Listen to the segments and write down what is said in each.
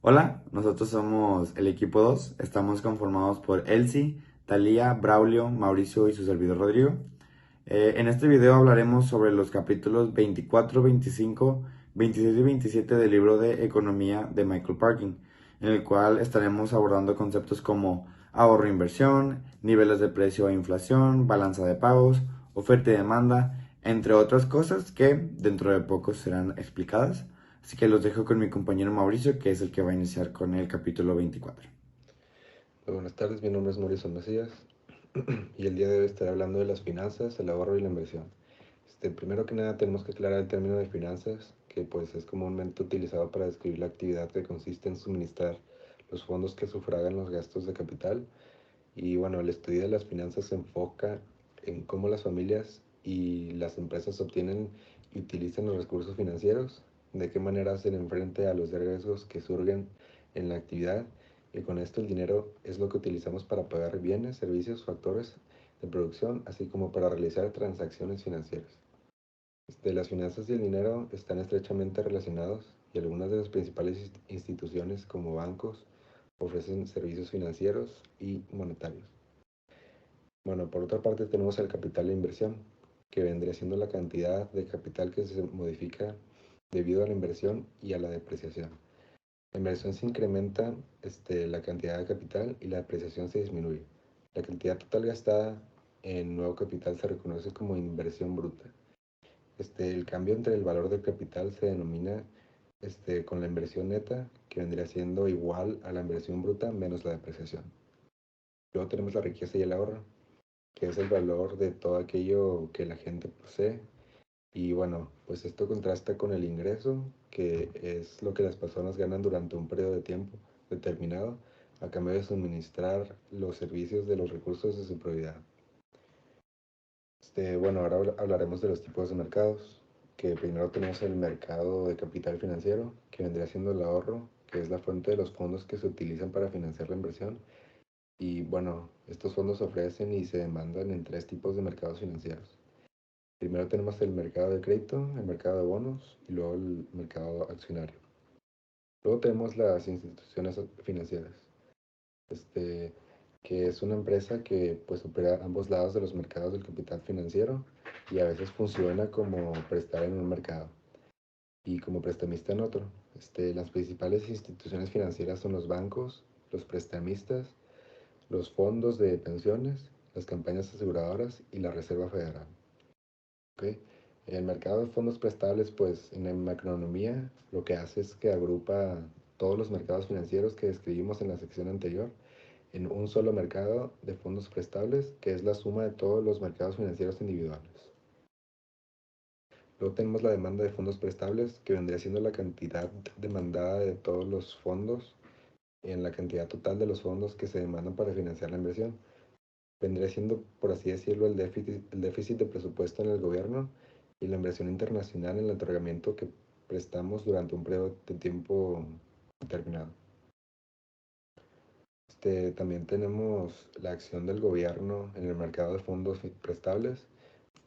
Hola, nosotros somos el equipo 2. Estamos conformados por Elsie, Talía, Braulio, Mauricio y su servidor Rodrigo. En este video hablaremos sobre los capítulos 24, 25, 26 y 27 del libro de Economía de Michael Parkin, en el cual estaremos abordando conceptos como ahorro e inversión, niveles de precio e inflación, balanza de pagos, oferta y demanda, entre otras cosas que dentro de poco serán explicadas. Así que los dejo con mi compañero Mauricio, que es el que va a iniciar con el capítulo 24. Muy buenas tardes, mi nombre es Mauricio Macías y el día de hoy estaré hablando de las finanzas, el ahorro y la inversión. Primero que nada tenemos que aclarar el término de finanzas, que pues es comúnmente utilizado para describir la actividad que consiste en suministrar los fondos que sufragan los gastos de capital. Y bueno, el estudio de las finanzas se enfoca en cómo las familias y las empresas obtienen y utilizan los recursos financieros, de qué manera hacen frente a los riesgos que surgen en la actividad, y con esto el dinero es lo que utilizamos para pagar bienes, servicios, factores de producción, así como para realizar transacciones financieras. Las finanzas y el dinero están estrechamente relacionados, y algunas de las principales instituciones como bancos ofrecen servicios financieros y monetarios. Bueno, por otra parte tenemos el capital de inversión, que vendría siendo la cantidad de capital que se modifica debido a la inversión y a la depreciación. La inversión se incrementa la cantidad de capital y la depreciación se disminuye. La cantidad total gastada en nuevo capital se reconoce como inversión bruta. El cambio entre el valor del capital se denomina con la inversión neta, que vendría siendo igual a la inversión bruta menos la depreciación. Luego tenemos la riqueza y el ahorro, que es el valor de todo aquello que la gente posee. Y bueno, pues esto contrasta con el ingreso, que es lo que las personas ganan durante un periodo de tiempo determinado a cambio de suministrar los servicios de los recursos de su propiedad. Bueno, ahora hablaremos de los tipos de mercados, que primero tenemos el mercado de capital financiero, que vendría siendo el ahorro, que es la fuente de los fondos que se utilizan para financiar la inversión. Y bueno, estos fondos se ofrecen y se demandan en tres tipos de mercados financieros. Primero tenemos el mercado de crédito, el mercado de bonos y luego el mercado accionario. Luego tenemos las instituciones financieras, este, que es una empresa que pues opera a ambos lados de los mercados del capital financiero y a veces funciona como prestar en un mercado y como prestamista en otro. Las principales instituciones financieras son los bancos, los prestamistas, los fondos de pensiones, las campañas aseguradoras y la Reserva Federal. ¿Ok? El mercado de fondos prestables, pues en la macroeconomía, lo que hace es que agrupa todos los mercados financieros que describimos en la sección anterior en un solo mercado de fondos prestables, que es la suma de todos los mercados financieros individuales. Luego tenemos la demanda de fondos prestables, que vendría siendo la cantidad demandada de todos los fondos en la cantidad total de los fondos que se demandan para financiar la inversión. Vendría siendo, por así decirlo, el déficit de presupuesto en el gobierno y la inversión internacional en el otorgamiento que prestamos durante un periodo de tiempo determinado. También tenemos la acción del gobierno en el mercado de fondos prestables,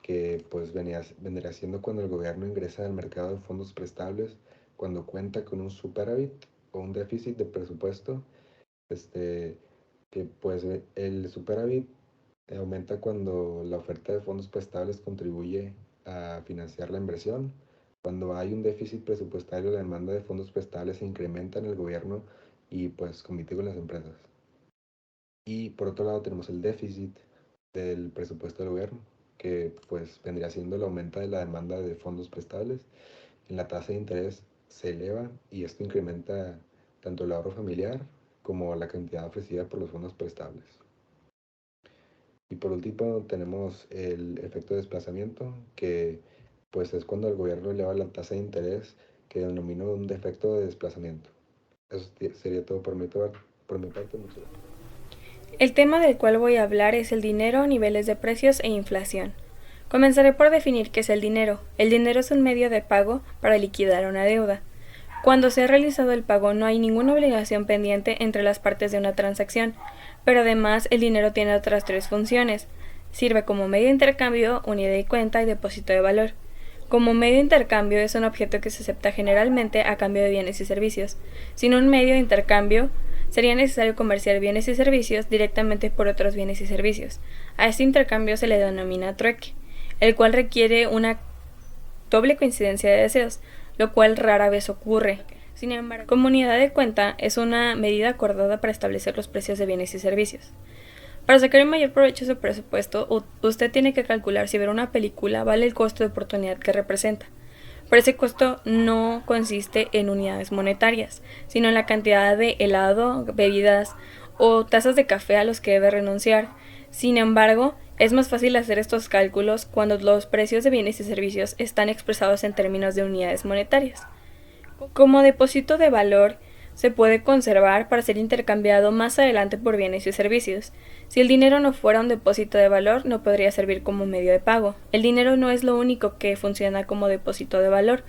que pues vendría siendo cuando el gobierno ingresa al mercado de fondos prestables cuando cuenta con un superávit o un déficit de presupuesto, que pues el superávit aumenta cuando la oferta de fondos prestables contribuye a financiar la inversión. Cuando hay un déficit presupuestario, la demanda de fondos prestables se incrementa en el gobierno y pues compite con las empresas. Y por otro lado tenemos el déficit del presupuesto del gobierno, que pues vendría siendo el aumento de la demanda de fondos prestables. En la tasa de interés se eleva y esto incrementa tanto el ahorro familiar como la cantidad ofrecida por los fondos prestables. Y por último tenemos el efecto de desplazamiento, que pues es cuando el gobierno eleva la tasa de interés, que denomino un defecto de desplazamiento. Eso sería todo por mi parte. Muchas gracias. El tema del cual voy a hablar es el dinero, niveles de precios e inflación. Comenzaré por definir qué es el dinero. El dinero es un medio de pago para liquidar una deuda. Cuando se ha realizado el pago no hay ninguna obligación pendiente entre las partes de una transacción, pero además el dinero tiene otras tres funciones. Sirve como medio de intercambio, unidad de cuenta y depósito de valor. Como medio de intercambio es un objeto que se acepta generalmente a cambio de bienes y servicios. Sin un medio de intercambio, sería necesario comerciar bienes y servicios directamente por otros bienes y servicios. A este intercambio se le denomina trueque, el cual requiere una doble coincidencia de deseos, lo cual rara vez ocurre. Sin embargo, comunidad de cuenta es una medida acordada para establecer los precios de bienes y servicios. Para sacar el mayor provecho de su presupuesto, usted tiene que calcular si ver una película vale el costo de oportunidad que representa. Pero ese costo no consiste en unidades monetarias, sino en la cantidad de helado, bebidas o tazas de café a los que debe renunciar. Sin embargo, es más fácil hacer estos cálculos cuando los precios de bienes y servicios están expresados en términos de unidades monetarias. Como depósito de valor, se puede conservar para ser intercambiado más adelante por bienes y servicios. Si el dinero no fuera un depósito de valor, no podría servir como medio de pago. El dinero no es lo único que funciona como depósito de valor.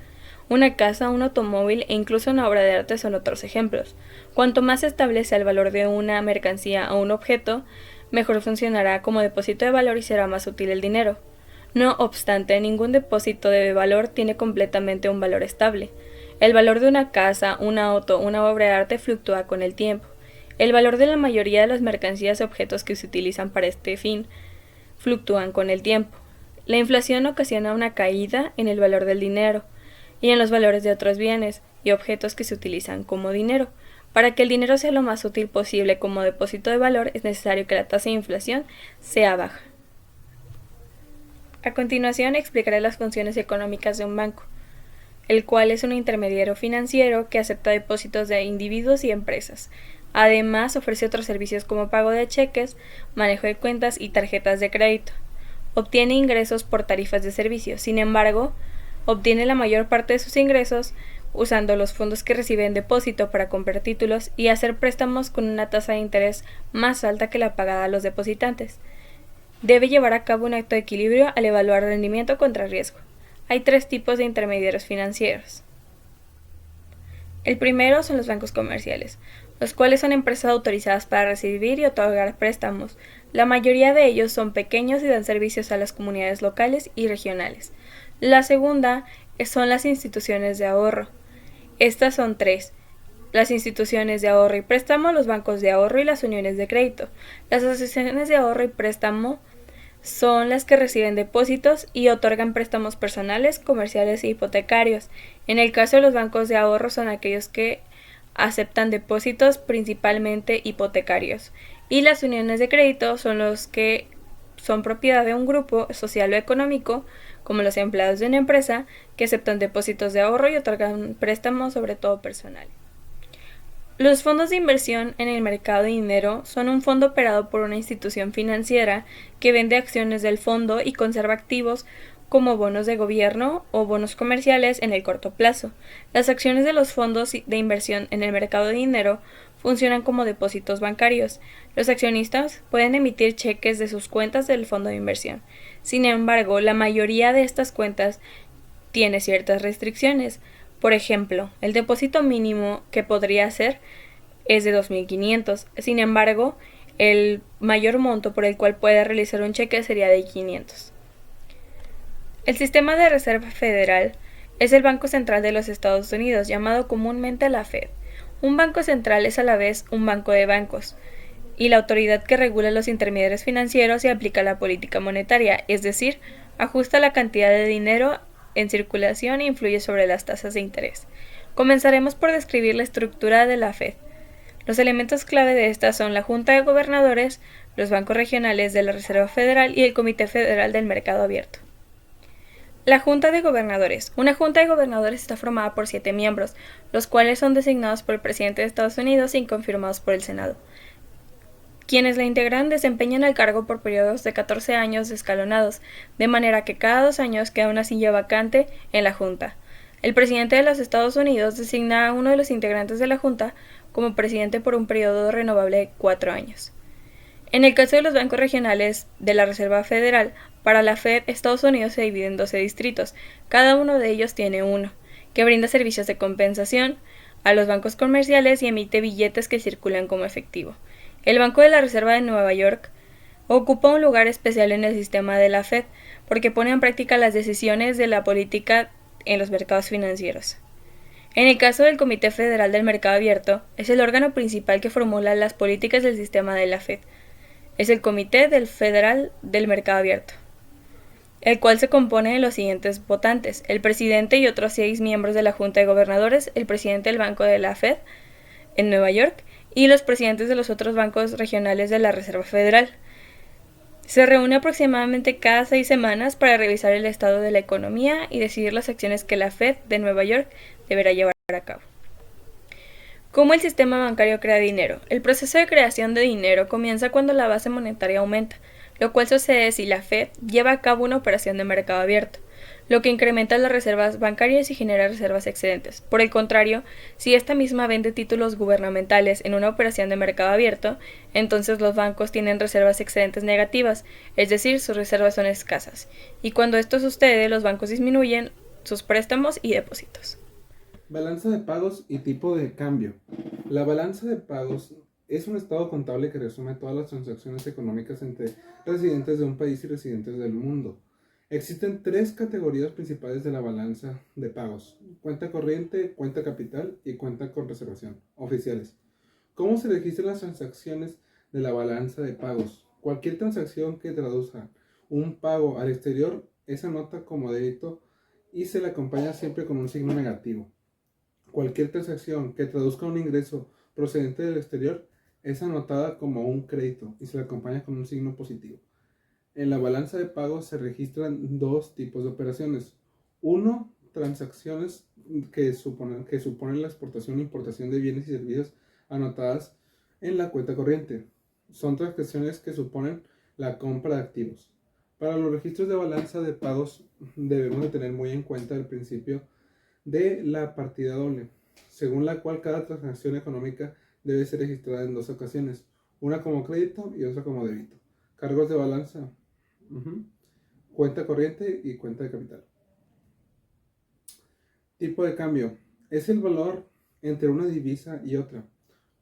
Una casa, un automóvil e incluso una obra de arte son otros ejemplos. Cuanto más se establece el valor de una mercancía o un objeto, mejor funcionará como depósito de valor y será más útil el dinero. No obstante, ningún depósito de valor tiene completamente un valor estable. El valor de una casa, un auto, una obra de arte fluctúa con el tiempo. El valor de la mayoría de las mercancías y objetos que se utilizan para este fin fluctúan con el tiempo. La inflación ocasiona una caída en el valor del dinero y en los valores de otros bienes y objetos que se utilizan como dinero. Para que el dinero sea lo más útil posible como depósito de valor, es necesario que la tasa de inflación sea baja. A continuación explicaré las funciones económicas de un banco, el cual es un intermediario financiero que acepta depósitos de individuos y empresas. Además, ofrece otros servicios como pago de cheques, manejo de cuentas y tarjetas de crédito. Obtiene ingresos por tarifas de servicio. Sin embargo, obtiene la mayor parte de sus ingresos usando los fondos que recibe en depósito para comprar títulos y hacer préstamos con una tasa de interés más alta que la pagada a los depositantes. Debe llevar a cabo un acto de equilibrio al evaluar rendimiento contra riesgo. Hay tres tipos de intermediarios financieros. El primero son los bancos comerciales, los cuales son empresas autorizadas para recibir y otorgar préstamos. La mayoría de ellos son pequeños y dan servicios a las comunidades locales y regionales. La segunda son las instituciones de ahorro. Estas son tres: las instituciones de ahorro y préstamo, los bancos de ahorro y las uniones de crédito. Las asociaciones de ahorro y préstamo son las que reciben depósitos y otorgan préstamos personales, comerciales e hipotecarios. En el caso de los bancos de ahorro son aquellos que aceptan depósitos principalmente hipotecarios. Y las uniones de crédito son los que son propiedad de un grupo social o económico, como los empleados de una empresa, que aceptan depósitos de ahorro y otorgan préstamos sobre todo personal. Los fondos de inversión en el mercado de dinero son un fondo operado por una institución financiera que vende acciones del fondo y conserva activos como bonos de gobierno o bonos comerciales en el corto plazo. Las acciones de los fondos de inversión en el mercado de dinero funcionan como depósitos bancarios. Los accionistas pueden emitir cheques de sus cuentas del fondo de inversión. Sin embargo, la mayoría de estas cuentas tiene ciertas restricciones. Por ejemplo, el depósito mínimo que podría hacer es de 2.500. Sin embargo, el mayor monto por el cual puede realizar un cheque sería de 500. El sistema de Reserva Federal es el Banco Central de los Estados Unidos, llamado comúnmente la Fed. Un banco central es a la vez un banco de bancos y la autoridad que regula los intermediarios financieros y aplica la política monetaria, es decir, ajusta la cantidad de dinero en circulación e influye sobre las tasas de interés. Comenzaremos por describir la estructura de la Fed. Los elementos clave de esta son la Junta de Gobernadores, los bancos regionales de la Reserva Federal y el Comité Federal del Mercado Abierto. La Junta de Gobernadores. Una Junta de Gobernadores está formada por 7 miembros, los cuales son designados por el presidente de Estados Unidos y confirmados por el Senado. Quienes la integran desempeñan el cargo por periodos de 14 años escalonados, de manera que cada 2 años queda una silla vacante en la Junta. El presidente de los Estados Unidos designa a uno de los integrantes de la Junta como presidente por un periodo renovable de 4 años. En el caso de los bancos regionales de la Reserva Federal, para la Fed, Estados Unidos se divide en 12 distritos. Cada uno de ellos tiene uno, que brinda servicios de compensación a los bancos comerciales y emite billetes que circulan como efectivo. El Banco de la Reserva de Nueva York Ocupa un lugar especial en el sistema de la Fed porque pone en práctica las decisiones de la política en los mercados financieros. En el caso del Comité Federal del Mercado Abierto, es el órgano principal que formula las políticas del sistema de la Fed. Es el Comité Federal del Mercado Abierto, el cual se compone de los siguientes votantes: el presidente y otros 6 miembros de la Junta de Gobernadores, el presidente del Banco de la Fed en Nueva York y los presidentes de los otros bancos regionales de la Reserva Federal. Se reúne aproximadamente cada 6 semanas para revisar el estado de la economía y decidir las acciones que la Fed de Nueva York deberá llevar a cabo. ¿Cómo el sistema bancario crea dinero? El proceso de creación de dinero comienza cuando la base monetaria aumenta, lo cual sucede si la Fed lleva a cabo una operación de mercado abierto, lo que incrementa las reservas bancarias y genera reservas excedentes. Por el contrario, si esta misma vende títulos gubernamentales en una operación de mercado abierto, entonces los bancos tienen reservas excedentes negativas, es decir, sus reservas son escasas. Y cuando esto sucede, los bancos disminuyen sus préstamos y depósitos. Balanza de pagos y tipo de cambio. La balanza de pagos es un estado contable que resume todas las transacciones económicas entre residentes de un país y residentes del mundo. Existen 3 categorías principales de la balanza de pagos: cuenta corriente, cuenta capital y cuenta con reservación, oficiales. ¿Cómo se registran las transacciones de la balanza de pagos? Cualquier transacción que traduzca un pago al exterior es anota como débito y se le acompaña siempre con un signo negativo. Cualquier transacción que traduzca un ingreso procedente del exterior es anotada como un crédito y se le acompaña con un signo positivo. En la balanza de pagos se registran 2 tipos de operaciones. Uno, transacciones que suponen la exportación e importación de bienes y servicios anotadas en la cuenta corriente. Son transacciones que suponen la compra de activos. Para los registros de balanza de pagos debemos de tener muy en cuenta el principio de la partida doble, según la cual cada transacción económica debe ser registrada en 2 ocasiones, una como crédito y otra como débito. Cargos de balanza, cuenta corriente y cuenta de capital. Tipo de cambio: es el valor entre una divisa y otra.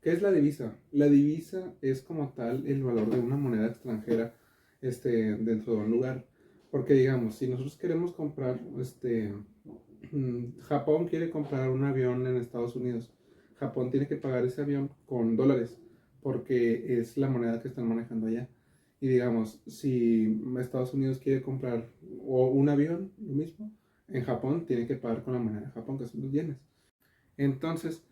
¿Qué es la divisa? La divisa es como tal el valor de una moneda extranjera dentro de un lugar. Porque digamos, si nosotros queremos comprar, Japón quiere comprar un avión en Estados Unidos, Japón tiene que pagar ese avión con dólares porque es la moneda que están manejando allá. Y digamos, si Estados Unidos quiere comprar un avión, lo mismo, en Japón tiene que pagar con la moneda de Japón, que son los yenes. Entonces,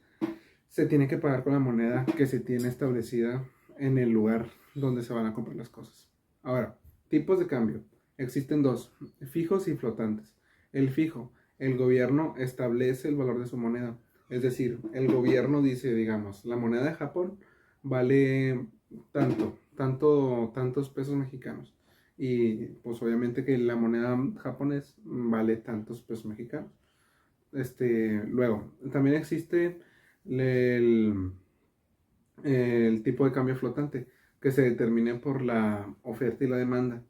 se tiene que pagar con la moneda que se tiene establecida en el lugar donde se van a comprar las cosas. Ahora, tipos de cambio. Existen 2, fijos y flotantes. El fijo: el gobierno establece el valor de su moneda. Es decir, el gobierno dice, digamos, la moneda de Japón vale tantos pesos mexicanos. Y pues obviamente que la moneda japonés vale tantos pesos mexicanos. Luego, también existe el tipo de cambio flotante, que se determina por la oferta y la demanda,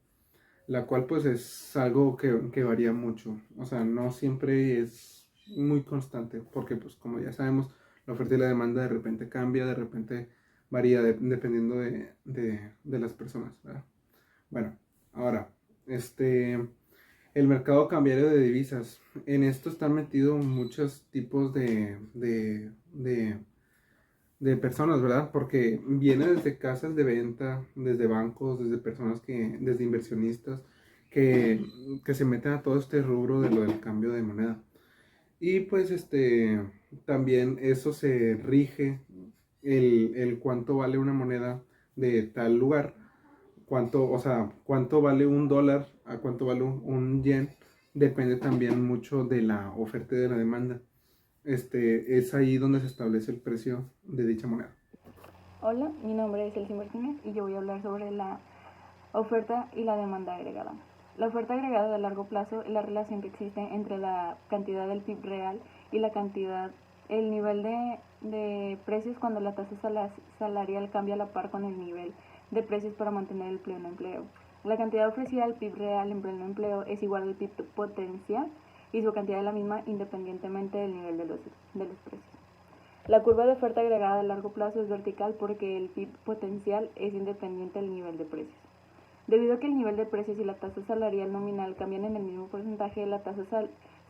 la cual pues es algo que varía mucho. O sea, no siempre es muy constante, porque pues como ya sabemos, la oferta y la demanda de repente cambia, de repente varía dependiendo de las personas, ¿verdad? Bueno, ahora, el mercado cambiario de divisas. En esto están metidos muchos tipos de personas, ¿verdad? Porque viene desde casas de venta, desde bancos, desde personas desde inversionistas que se meten a todo este rubro de lo del cambio de moneda. Y pues también eso se rige el cuánto vale una moneda de tal lugar, cuánto vale un dólar, a cuánto vale un yen, depende también mucho de la oferta y de la demanda. Es ahí donde se establece el precio de dicha moneda. Hola, mi nombre es Elsie Martínez y yo voy a hablar sobre la oferta y la demanda agregada. La oferta agregada de largo plazo es la relación que existe entre la cantidad del PIB real y el nivel de precios cuando la tasa salarial cambia a la par con el nivel de precios para mantener el pleno empleo. La cantidad ofrecida al PIB real en pleno empleo es igual al PIB potencial y su cantidad es la misma independientemente del nivel de los precios. La curva de oferta agregada a largo plazo es vertical porque el PIB potencial es independiente del nivel de precios. Debido a que el nivel de precios y la tasa salarial nominal cambian en el mismo porcentaje, la tasa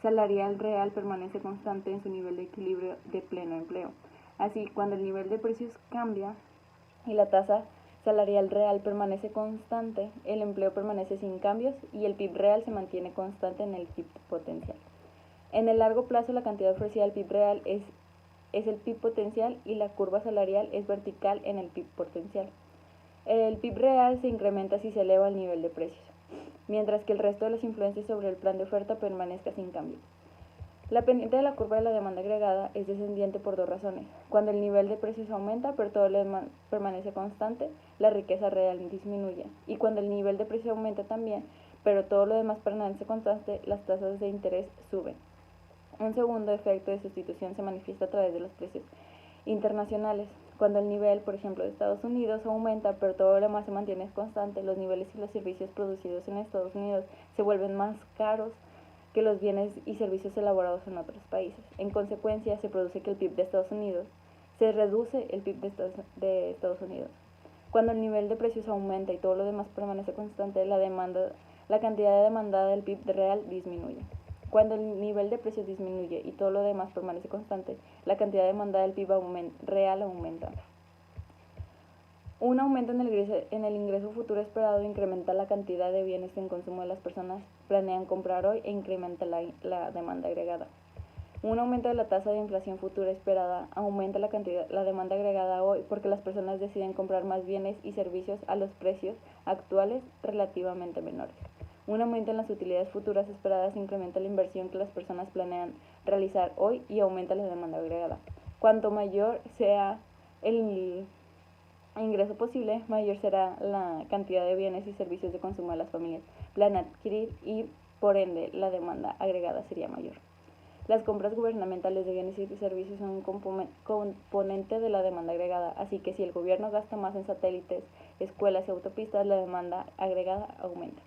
salarial real permanece constante en su nivel de equilibrio de pleno empleo. Así, cuando el nivel de precios cambia y la tasa salarial real permanece constante, el empleo permanece sin cambios y el PIB real se mantiene constante en el PIB potencial. En el largo plazo, la cantidad ofrecida al PIB real es el PIB potencial y la curva salarial es vertical en el PIB potencial. El PIB real se incrementa si se eleva el nivel de precios, mientras que el resto de las influencias sobre el plan de oferta permanezca sin cambio. La pendiente de la curva de la demanda agregada es descendiente por dos razones. Cuando el nivel de precios aumenta, pero todo lo demás permanece constante, la riqueza real disminuye. Y cuando el nivel de precios aumenta también, pero todo lo demás permanece constante, las tasas de interés suben. Un segundo efecto de sustitución se manifiesta a través de los precios internacionales. Cuando el nivel, por ejemplo, de Estados Unidos aumenta, pero todo lo demás se mantiene constante, los niveles y los servicios producidos en Estados Unidos se vuelven más caros que los bienes y servicios elaborados en otros países. En consecuencia, se produce que el PIB de Estados Unidos se reduce el PIB de Estados Unidos. Cuando el nivel de precios aumenta y todo lo demás permanece constante, la cantidad demandada del PIB real disminuye. Cuando el nivel de precios disminuye y todo lo demás permanece constante, la cantidad demandada del PIB real aumenta. Un aumento en el ingreso futuro esperado incrementa la cantidad de bienes en consumo de las personas planean comprar hoy e incrementa la demanda agregada. Un aumento de la tasa de inflación futura esperada aumenta la demanda agregada hoy porque las personas deciden comprar más bienes y servicios a los precios actuales relativamente menores. Un aumento en las utilidades futuras esperadas incrementa la inversión que las personas planean realizar hoy y aumenta la demanda agregada. Cuanto mayor sea el ingreso posible, mayor será la cantidad de bienes y servicios de consumo de las familias planean adquirir y, por ende, la demanda agregada sería mayor. Las compras gubernamentales de bienes y servicios son un componente de la demanda agregada, así que si el gobierno gasta más en satélites, escuelas y autopistas, la demanda agregada aumenta.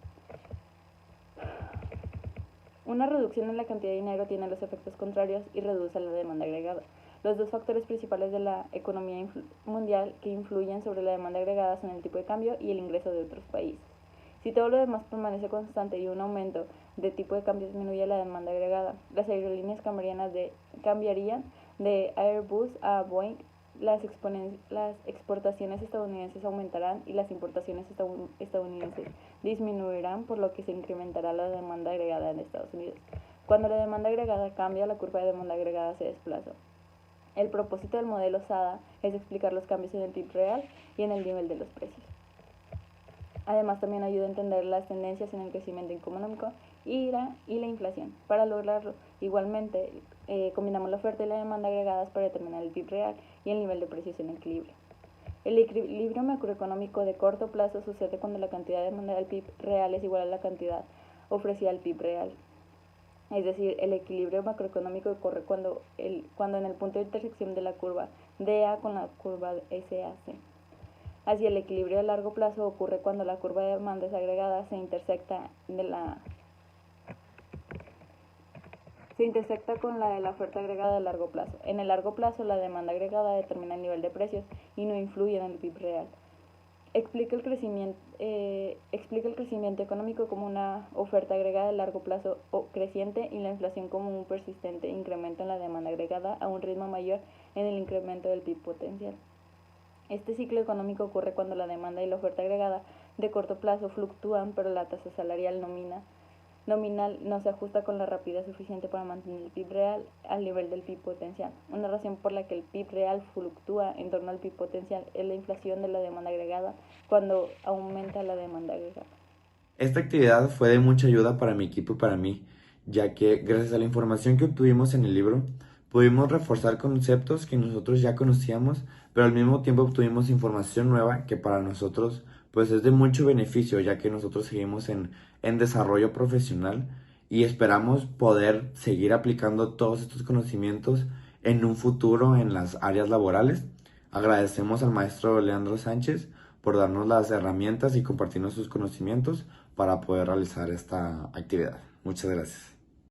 Una reducción en la cantidad de dinero tiene los efectos contrarios y reduce la demanda agregada. Los dos factores principales de la economía mundial que influyen sobre la demanda agregada son el tipo de cambio y el ingreso de otros países. Si todo lo demás permanece constante y un aumento de tipo de cambio disminuye la demanda agregada, las aerolíneas cambiarían de Airbus a Boeing, las exportaciones estadounidenses aumentarán y las importaciones estadounidenses disminuirán, por lo que se incrementará la demanda agregada en Estados Unidos. Cuando la demanda agregada cambia, la curva de demanda agregada se desplaza. El propósito del modelo SADA es explicar los cambios en el PIB real y en el nivel de los precios. Además, también ayuda a entender las tendencias en el crecimiento económico y la inflación. Para lograrlo, igualmente, combinamos la oferta y la demanda agregadas para determinar el PIB real y el nivel de precios en equilibrio. El equilibrio macroeconómico de corto plazo sucede cuando la cantidad de demanda del PIB real es igual a la cantidad ofrecida al PIB real. Es decir, el equilibrio macroeconómico ocurre cuando en el punto de intersección de la curva DA con la curva SAC. Así, el equilibrio a largo plazo ocurre cuando la curva de demandas agregadas se intersecta con la de la oferta agregada a largo plazo. En el largo plazo, la demanda agregada determina el nivel de precios y no influye en el PIB real. Explica el crecimiento económico como una oferta agregada a largo plazo creciente y la inflación como un persistente incremento en la demanda agregada a un ritmo mayor en el incremento del PIB potencial. Este ciclo económico ocurre cuando la demanda y la oferta agregada de corto plazo fluctúan, pero la tasa salarial nominal no se ajusta con la rapidez suficiente para mantener el PIB real al nivel del PIB potencial. Una razón por la que el PIB real fluctúa en torno al PIB potencial es la inflación de la demanda agregada cuando aumenta la demanda agregada. Esta actividad fue de mucha ayuda para mi equipo y para mí, ya que gracias a la información que obtuvimos en el libro, pudimos reforzar conceptos que nosotros ya conocíamos, pero al mismo tiempo obtuvimos información nueva que para nosotros pues es de mucho beneficio, ya que nosotros seguimos en desarrollo profesional y esperamos poder seguir aplicando todos estos conocimientos en un futuro en las áreas laborales. Agradecemos al maestro Leandro Sánchez por darnos las herramientas y compartirnos sus conocimientos para poder realizar esta actividad. Muchas gracias.